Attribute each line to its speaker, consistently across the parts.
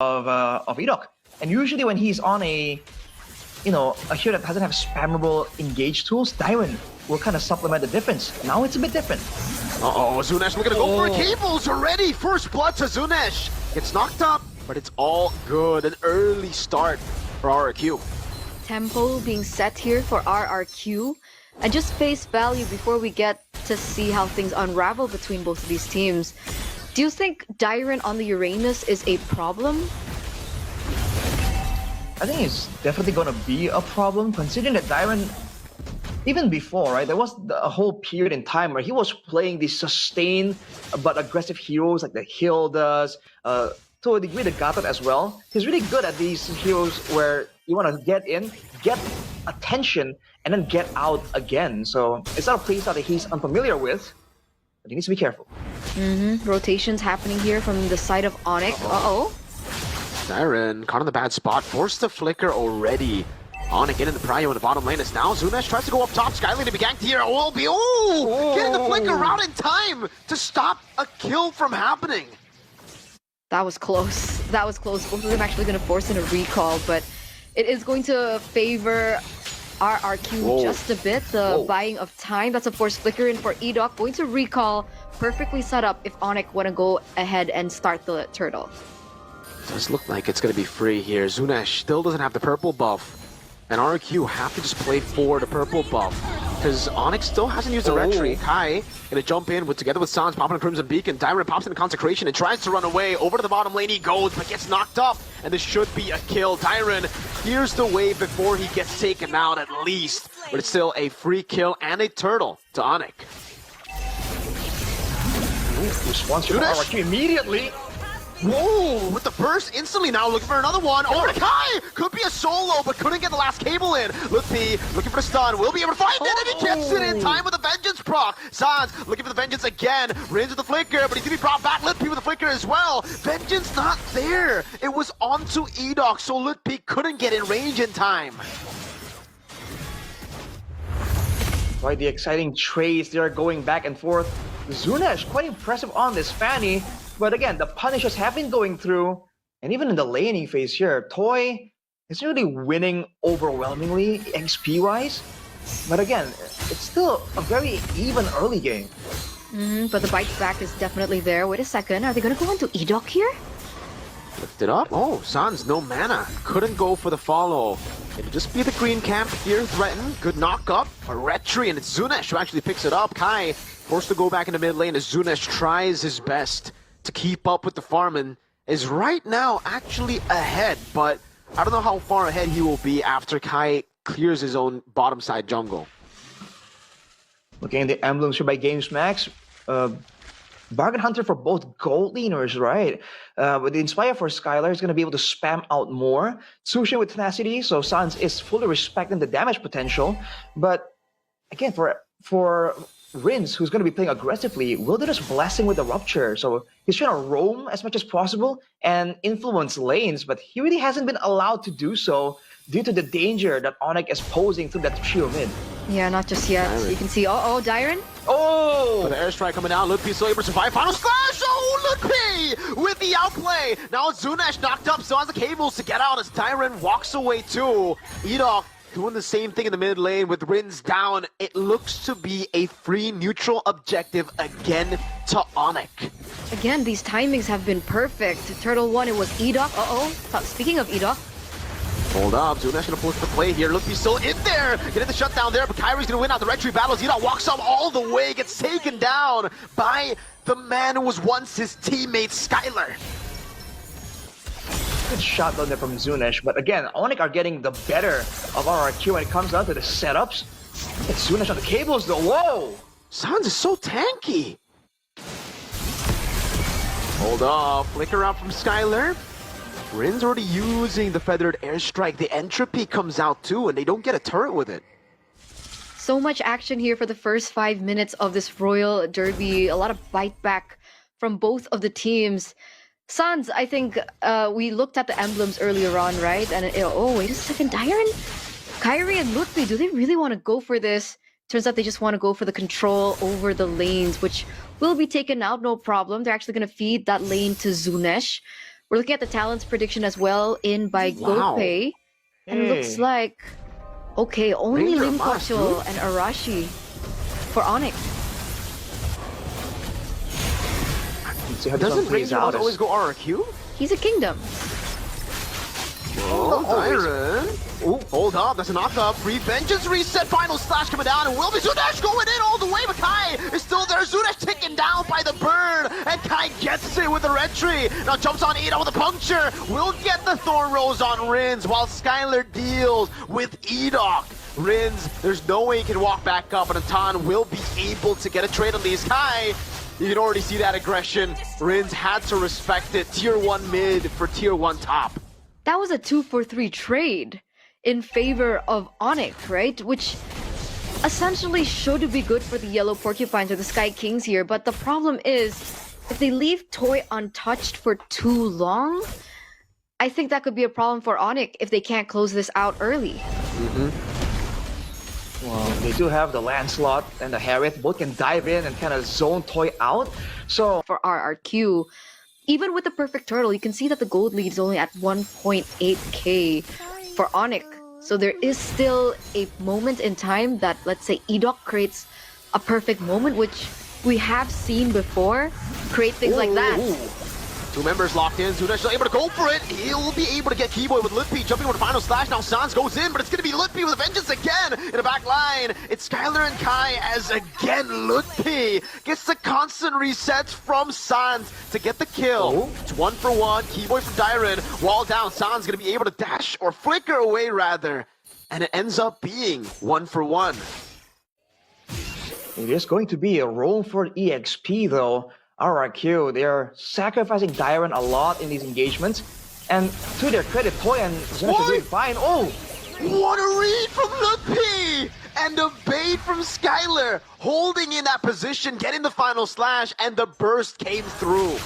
Speaker 1: of Edok. And usually when he's on a hero that doesn't have spammable engage tools, Dyron will kind of supplement the difference. Now it's a bit different.
Speaker 2: Uh-oh, Zunesh looking to go for cables already. First blood to Zunesh. Gets knocked up, but it's all good. An early start for RRQ.
Speaker 3: Tempo being set here for RRQ. And just face value before we get to see how things unravel between both of these teams. Do you think Dyron on the Uranus is a problem?
Speaker 1: I think it's definitely going to be a problem, considering that Dyron, even before, right, there was a whole period in time where he was playing these sustained but aggressive heroes like the Hildas, to a degree the Gatot as well. He's really good at these heroes where you want to get in, get attention, and then get out again. So it's not a playstyle that he's unfamiliar with, but he needs to be careful.
Speaker 3: Rotations happening here from the side of Onic. Uh-oh.
Speaker 2: Dyron caught in the bad spot, forced to flicker already. Onic getting the prio in the bottom lane. As now Zunesh tries to go up top. Skylane to be ganked here. Getting the flicker out in time to stop a kill from happening.
Speaker 3: That was close. That was close. Both of them actually going to force in a recall, but it is going to favor RRQ just a bit. The buying of time. That's a forced flicker in for Edok. Going to recall. Perfectly set up if Onic want to go ahead and start the turtle.
Speaker 2: Does look like it's going to be free here. Zunesh still doesn't have the purple buff. And RQ have to just play for the purple buff. Because Onic still hasn't used the retreat. Kai gonna jump in together with Sans, popping a Crimson Beacon. Dyron pops in the Consecration and tries to run away. Over to the bottom lane he goes, but gets knocked up. And this should be a kill. Dyron clears the way before he gets taken out at least. But it's still a free kill and a turtle to Onic.
Speaker 1: Response from RRQ immediately.
Speaker 2: Whoa! With the burst instantly now looking for another one. Oh, Kai! Could be a solo, but couldn't get the last cable in. Lutfi looking for the stun. Will be able to find it, and he gets it in time with a Vengeance proc. Sans looking for the Vengeance again. Rins with the flicker, but he's gonna be brought back. Lutfi with the flicker as well. Vengeance not there. It was onto Edok, so Lutfi couldn't get in range in time.
Speaker 1: Right, the exciting trades, they are going back and forth. Zunesh, quite impressive on this Fanny. But again, the punishes have been going through, and even in the laning phase here, Toy is really winning overwhelmingly XP-wise. But again, it's still a very even early game.
Speaker 3: But the bite back is definitely there. Wait a second, are they going to go into Edok here?
Speaker 2: Lift it up. Oh, Sans, no mana. Couldn't go for the follow. It'll just be the green camp here, threatened. Good knock up. A retry, and it's Zunesh who actually picks it up. Kai forced to go back in the mid lane as Zunesh tries his best to keep up with the farm and is right now actually ahead, but I don't know how far ahead he will be after Kai clears his own bottom side jungle.
Speaker 1: Looking at the emblems here by Games Max, bargain hunter for both gold leaners, right? With the Inspire for Skylar is going to be able to spam out more. Tsushin with Tenacity, so Sans is fully respecting the damage potential, but again, for Rins, who's going to be playing aggressively, Wilderness Blessing with the Rupture. So he's trying to roam as much as possible and influence lanes, but he really hasn't been allowed to do so due to the danger that Onic is posing through that trio mid.
Speaker 3: Yeah, not just yet. Dyron. You can see, Dyron?
Speaker 2: Oh! The airstrike coming out. Lutfi still able to survive. Final splash! Oh, Lutfi with the outplay. Now Zunesh knocked up, still has the cables to get out as Dyron walks away too. Edok doing the same thing in the mid lane with Rins down. It looks to be a free neutral objective again to Onic.
Speaker 3: Again, these timings have been perfect. Turtle 1, it was Edok. Speaking of Edok.
Speaker 2: Hold up, Zunesh gonna pull to the play here. Lutfi's still in there. Getting the shutdown there, but Kyrie's gonna win out the retreat battles. Edok walks up all the way, gets taken down by the man who was once his teammate, Skylar.
Speaker 1: Good shot down there from Zunesh, but again, Onic are getting the better of RRQ when it comes down to the setups. It's Zunesh on the cables though, whoa!
Speaker 2: Sans is so tanky. Hold up, flicker out from Skylar. Rin's already using the Feathered Airstrike. The Entropy comes out too, and they don't get a turret with it.
Speaker 3: So much action here for the first 5 minutes of this Royal Derby. A lot of bite back from both of the teams. Sans, I think we looked at the emblems earlier on, right? And wait a second, Dyron? Kyrie and Lutfi, do they really want to go for this? Turns out they just want to go for the control over the lanes, which will be taken out, no problem. They're actually going to feed that lane to Zunesh. We're looking at the talents prediction as well in by
Speaker 2: Wow.
Speaker 3: GoPay. And it looks
Speaker 1: Hey.
Speaker 3: like, okay, only
Speaker 2: Ranger
Speaker 3: Lim
Speaker 2: Mas, dude.
Speaker 3: Kwakcho and Arashi for Onic.
Speaker 1: Let's see how this one
Speaker 2: Doesn't
Speaker 1: plays
Speaker 2: Ranger
Speaker 1: out.
Speaker 2: always go RRQ?
Speaker 3: He's a kingdom.
Speaker 2: Oh, Tyron. Ooh, hold up, that's a knock-up. Free Vengeance reset, final slash coming down, and will be Zunesh going in all the way, but Kai is still there. Zunesh taken down by the burn, and Kai gets it with the red tree. Now jumps on Ida with a puncture. Will get the Thorn Rose on Rins, while Skylar deals with Edok. Rins, there's no way he can walk back up, and Atan will be able to get a trade on these. Kai, you can already see that aggression. Rins had to respect it. Tier 1 mid for Tier 1 top.
Speaker 3: That was a 2-for-3 trade in favor of Onic, right? Which essentially should be good for the Yellow Porcupines or the Sky Kings here. But the problem is, if they leave Toy untouched for too long, I think that could be a problem for Onic if they can't close this out early.
Speaker 1: Well, they do have the Lancelot and the Harriet. Both can dive in and kind of zone Toy out. So
Speaker 3: For RRQ, even with the perfect turtle, you can see that the gold lead is only at 1.8k for Onic. So there is still a moment in time that, let's say, Edok creates a perfect moment, which we have seen before create things like that.
Speaker 2: Ooh. Two members locked in. Zunesh is able to go for it. He'll be able to get Keyboy with Litpi jumping with a final slash. Now Sans goes in, but it's going to be Litpi with a vengeance again in the back line. It's Skylar and Kai as again Litpi gets the constant resets from Sans to get the kill. It's 1-for-1. Keyboy from Dyron. Wall down. Sans going to be able to dash or flicker away rather. And it ends up being 1-for-1.
Speaker 1: it is going to be a roll for EXP though. RRQ, they're sacrificing Dyron a lot in these engagements. And to their credit, Toy and Zunesh are doing fine. Oh!
Speaker 2: What a read from Litpi! And a bait from Skylar, holding in that position, getting the final slash, and the burst came through.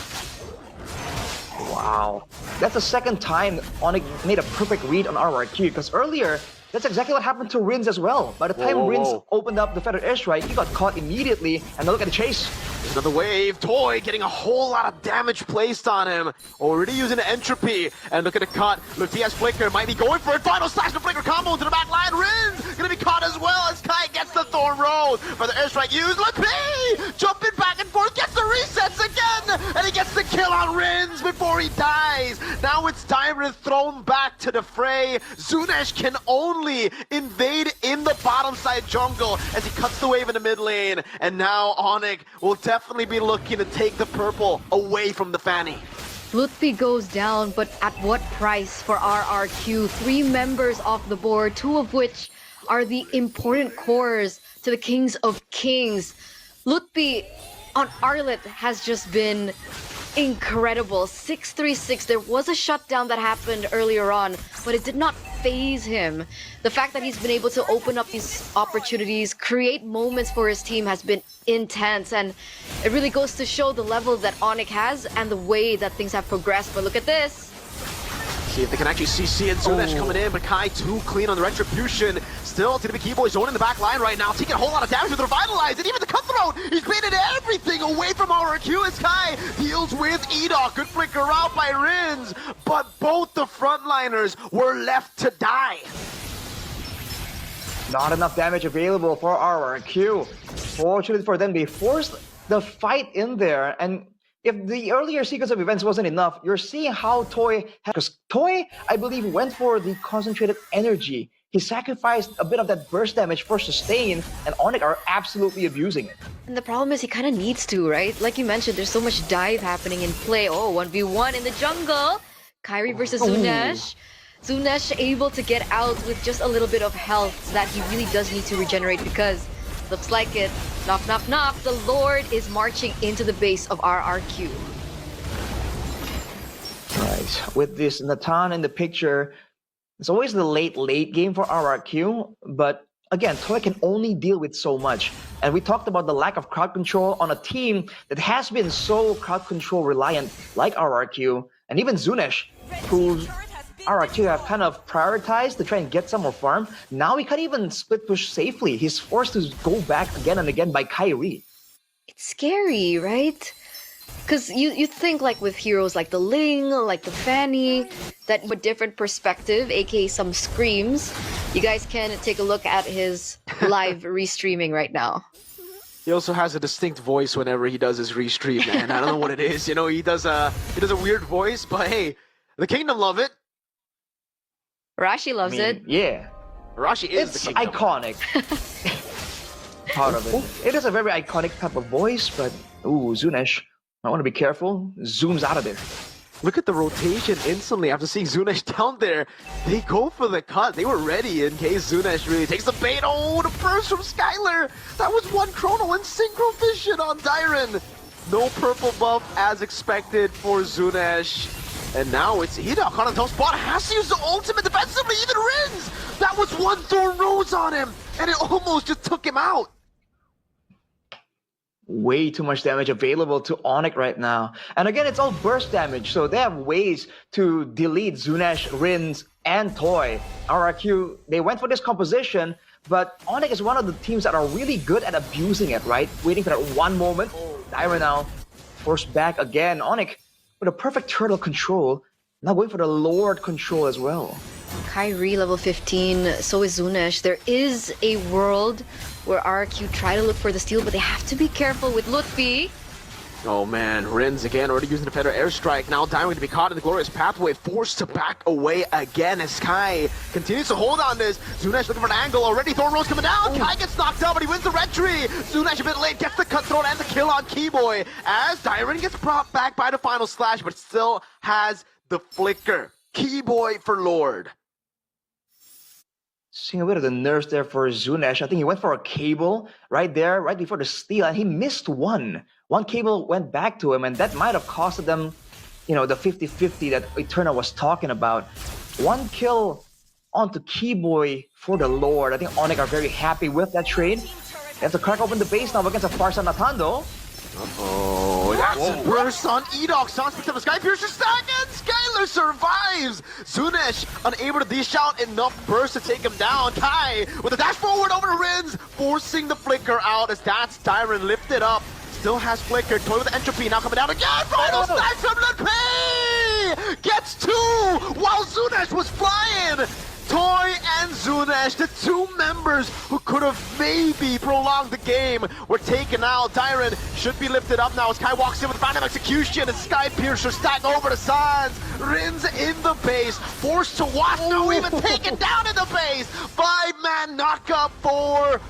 Speaker 1: Wow. That's the second time Onic made a perfect read on RRQ, because earlier, that's exactly what happened to Rins as well. By the time
Speaker 2: Whoa,
Speaker 1: Rins
Speaker 2: whoa.
Speaker 1: opened up the feathered airstrike, he got caught immediately, and now look at the chase.
Speaker 2: There's another wave. Toy getting a whole lot of damage placed on him. Already using the entropy. And look at the cut. Litpi has Flicker. Might be going for it. Final slash the Flicker combo into the back line. Rins gonna be caught as well as Kai gets the Thorn Rose. For the airstrike used. Litpi jumping back and forth. Gets the resets again. And he gets the kill on Rins before he dies. Now it's Dyron thrown back to the fray. Zunesh can only invade in the bottom side jungle as he cuts the wave in the mid lane. And now Onic will definitely be looking to take the purple away from the Fanny.
Speaker 3: Lutfi goes down, but at what price for RRQ? 3 members off the board, 2 of which are the important cores to the Kings of Kings. Lutfi on Arlet has just been incredible. 636. There was a shutdown that happened earlier on, but it did not phase him. The fact that he's been able to open up these opportunities, create moments for his team has been intense, and it really goes to show the level that Onic has and the way that things have progressed. But look at this.
Speaker 2: See if they can actually see and Zunesh coming in, but Kai too clean on the retribution. Still, it's gonna be Keyboy zoning the back line right now, taking a whole lot of damage with the Revitalize, and even the Cutthroat! He's baited everything away from RRQ as Kai deals with Edok. Good flicker out by Rins, but both the frontliners were left to die.
Speaker 1: Not enough damage available for RRQ. Fortunately for them, they forced the fight in there, and if the earlier sequence of events wasn't enough, you're seeing how Toy, because Toy, I believe, went for the concentrated energy. He sacrificed a bit of that burst damage for sustain, and Onic are absolutely abusing it.
Speaker 3: And the problem is he kind of needs to, right? Like you mentioned, there's so much dive happening in play. Oh, 1v1 in the jungle. Kyrie versus Zunesh. Zunesh able to get out with just a little bit of health that he really does need to regenerate, because looks like it. Knock, knock, knock. The Lord is marching into the base of RRQ.
Speaker 1: Right. With this Natan in the picture, it's always the late game for RRQ, but again, Toy can only deal with so much. And we talked about the lack of crowd control on a team that has been so crowd control reliant like RRQ, and even Zunesh, who's RRQ have kind of prioritized to try and get some more farm. Now he can't even split push safely. He's forced to go back again and again by Kyrie.
Speaker 3: It's scary, right? Because you think like with heroes like the Ling, like the Fanny, that with different perspective, aka some screams. You guys can take a look at his live restreaming right now.
Speaker 2: He also has a distinct voice whenever he does his restream, man. I don't know what it is. You know, he does a weird voice, but hey, the Kingdom love it.
Speaker 3: Rashi loves it.
Speaker 1: Yeah.
Speaker 2: Rashi is
Speaker 1: It's
Speaker 2: the Kingdom.
Speaker 1: iconic. Part of it. It is a very iconic type of voice, but ooh, Zunesh, I want to be careful. Zooms out of there.
Speaker 2: Look at the rotation instantly after seeing Zunesh down there. They go for the cut. They were ready in case Zunesh really takes the bait. Oh, the burst from Skylar. That was one chrono and synchro vision on Dyron. No purple buff as expected for Zunesh. And now it's Edok on a tough spot. Has to use the ultimate defensively, even Rins. That was one Thorn Rose on him. And it almost just took him out.
Speaker 1: Way too much damage available to Onic right now. And again, it's all burst damage, so they have ways to delete Zunesh, Rins, and Toy. RRQ, they went for this composition, but Onic is one of the teams that are really good at abusing it, right? Waiting for that one moment. Dyra now forced back again. Onic with a perfect turtle control, now going for the Lord control as well.
Speaker 3: Kyrie level 15, so is Zunesh. There is a world where RQ try to look for the steal, but they have to be careful with Lutfi.
Speaker 2: Oh man, Rins again already using the Defender Airstrike. Now Dying to be caught in the glorious pathway, forced to back away again as Kai continues to hold on this. Zunesh looking for an angle already. Thorn Rose coming down. Kai gets knocked out, but he wins the red tree. Zunesh a bit late, gets the cutthroat and the kill on Keyboy as Dyron gets brought back by the final slash, but still has the flicker. Keyboy for Lord.
Speaker 1: Seeing a bit of the nerves there for Zunesh. I think he went for a cable right there, right before the steal, and he missed one. One cable went back to him, and that might have costed them, you know, the 50-50 that Eternal was talking about. One kill onto Keyboy for the Lord. I think Onic are very happy with that trade. They have to crack open the base now against a Farsa Natando.
Speaker 2: Oh, that's a burst on Edok. Sounds picked up a Sky Piercer stack, and Skylar survives. Zunesh unable to dish out enough burst to take him down. Kai with a dash forward over to Rins, forcing the flicker out as that's Dyron lifted up. Still has flicker. Toy with the entropy now coming down again. Final stack from Lepay gets two while Zunesh was flying. Toy and Zunesh, the two members who could have maybe prolonged the game, were taken out. Dyron should be lifted up now as Kai walks in with random execution and Sky Piercer stack over the Sans. Rins in the base, forced to watch, no even taken down in the base. 5-man knockup for